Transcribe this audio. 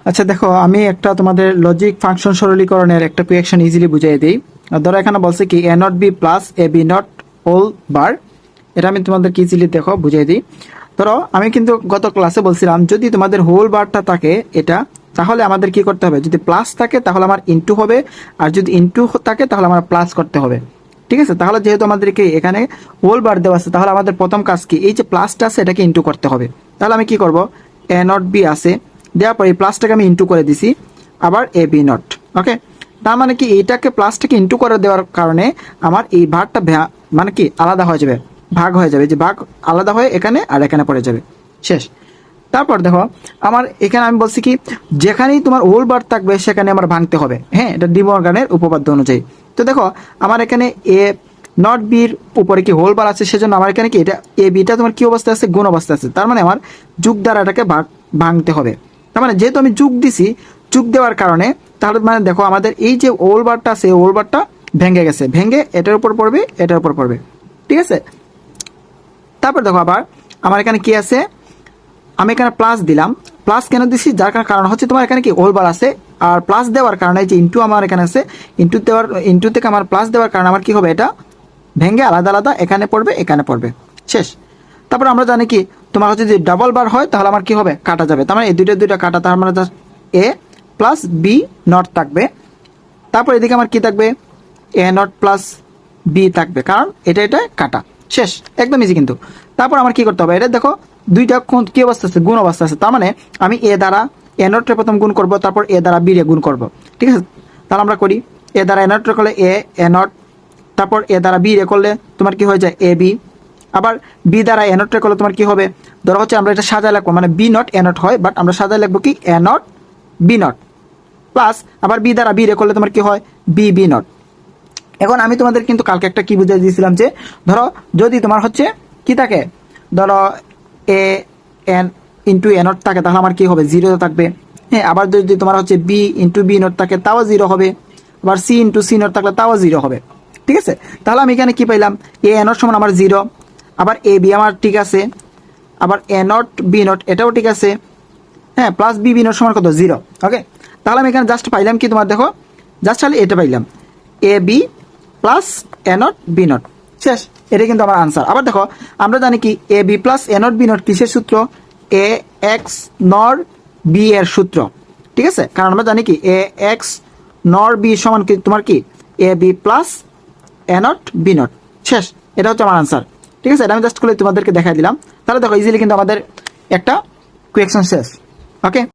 আচ্ছা দেখো, আমি একটা তোমাদের লজিক ফাংশন সরলীকরণের একটা কোয়েকশন ইজিলি বুঝিয়ে দিই। ধরো এখানে বলছে কি A not B plus A B not whole bar. এটা আমি তোমাদেরকে ইজিলি দেখো বুঝিয়ে দিই। ধরো আমি কিন্তু গত ক্লাসে বলছিলাম যদি তোমাদের হোল বারটা থাকে এটা, তাহলে আমাদের কি করতে হবে, যদি প্লাস থাকে তাহলে আমার ইনটু হবে, আর যদি ইনটু থাকে তাহলে আমার প্লাস করতে হবে। ঠিক আছে, তাহলে যেহেতু আমাদেরকে এখানে হোল বার দেওয়া আছে, তাহলে আমাদের প্রথম কাজ কি, এই যে প্লাসটা আছে এটাকে ইনটু করতে হবে। তাহলে আমি কি করব, এ নট বি আছে, দেওয়ার পর এই প্লাসটাকে আমি ইনটু করে দিছি, আবার এ বি নট। ওকে, তার মানে কি এইটাকে প্লাসটাকে ইনটু করে দেওয়ার কারণে আমার এই ভাগটা মানে কি আলাদা হয়ে যাবে, ভাগ হয়ে যাবে, যে ভাগ আলাদা হয়ে এখানে আর এখানে পড়ে যাবে, শেষ। তারপর দেখো আমার এখানে আমি বলছি কি যেখানেই তোমার হোল বার থাকবে সেখানে আমার ভাঙতে হবে। হ্যাঁ, এটা ডি মর্গানের উপপাদ্য অনুযায়ী। তো দেখো আমার এখানে এ নট বির উপরে কি হোল বার আছে, সেজন্য আমার এখানে কি এটা এ বিটা তোমার কি অবস্থা আছে, গুণ অবস্থা আছে। তার মানে আমার যুগ দ্বারা এটাকে ভাঙতে হবে। তার মানে যেহেতু আমি যুগ দিছি, যুগ দেওয়ার কারণে তাহলে মানে দেখো আমাদের এই যে হোল বারটা আছে, হোল বারটা ভেঙে গেছে, ভেঙে এটার উপর পড়বে, এটার উপর পড়বে। ঠিক আছে, তারপর দেখো আবার আমার এখানে কি আছে, আমি এখানে প্লাস দিলাম। প্লাস কেন দিছি, যার কারণ হচ্ছে তোমার এখানে কি হোল বার আছে, আর প্লাস দেওয়ার কারণে যে ইনটু আমার এখানে আছে, ইনটু থেকে আমার প্লাস দেওয়ার কারণে আমার কি হবে, এটা ভেঙে আলাদা আলাদা এখানে পড়বে, এখানে পড়বে, শেষ। তারপর আমরা জানি কি তোমার হচ্ছে যদি ডাবল বার হয় তাহলে আমার কি হবে, কাটা যাবে। তার মানে এই দুইটা কাটা, তার মানে এ প্লাস বি নট থাকবে। তারপর এদিকে আমার কি থাকবে, এ নট প্লাস বি থাকবে, কারণ এটা কাটা, শেষ, একদম ইজি কিন্তু। তারপর আমার কি করতে হবে, এটা দেখো দুইটা কি অবস্থা আছে, গুণ অবস্থা আছে। তার মানে আমি এ দ্বারা এ নটে প্রথম গুণ করব, তারপর এ দ্বারা বি রে গুণ করব। ঠিক আছে, তাহলে আমরা করি এ দ্বারা এ নট করলে এ নট, তারপর এ দ্বারা বি রে করলে তোমার কি হয়ে যায় এ বি, আবার বি দ্বারা এ নট রে করলে তোমার কি হবে, ধরো হচ্ছে আমরা এটা সাজায় লিখবো, মানে বি নট এ নট হয়, বাট আমরা সাজায় লিখবো কি A not B not, plus আবার বি দ্বারা বি রে করলে তোমার কি হয় বি বি নট। এখন আমি তোমাদের কিন্তু কালকে একটা কি বুঝিয়ে দিয়েছিলাম, যে ধরো যদি তোমার হচ্ছে কি থাকে, ধরো A N into A not থাকে, তাহলে আমার কি হবে, জিরো থাকবে। হ্যাঁ, আবার যদি তোমার হচ্ছে বি ইন্টু বি নট থাকে তাও জিরো হবে, আবার সি ইন্টু সি নট থাকলে তাও জিরো হবে। ঠিক আছে, তাহলে আমি এখানে কি পাইলাম, এ নট সমান আমার জিরো, আবার এ বি আমার ঠিক আছে, আবার এ নট বি নট এটাও ঠিক আছে। হ্যাঁ, প্লাস বি বি নট সমান কত, জিরো। ওকে, তাহলে আমি এখানে জাস্ট পাইলাম কি, তোমার দেখো জাস্ট খালি এটা পাইলাম, A B plus A not B not, শেষ। এটা কিন্তু আমার আনসার। আবার দেখো আমরা জানি কি A B plus A not B not কিসের সূত্র, এ এক্স নর বি এর সূত্র। ঠিক আছে, কারণ আমরা জানি কি এ এক্স নর বি সমান কি তোমার কি A B plus A not B not, শেষ। এটা হচ্ছে আমার আনসার। ঠিক আছে, এটা আমি জাস্ট করে তোমাদেরকে দেখাই দিলাম। তাহলে দেখো ইজিলি কিন্তু আমাদের একটা কোয়েকশন শেষ। ওকে।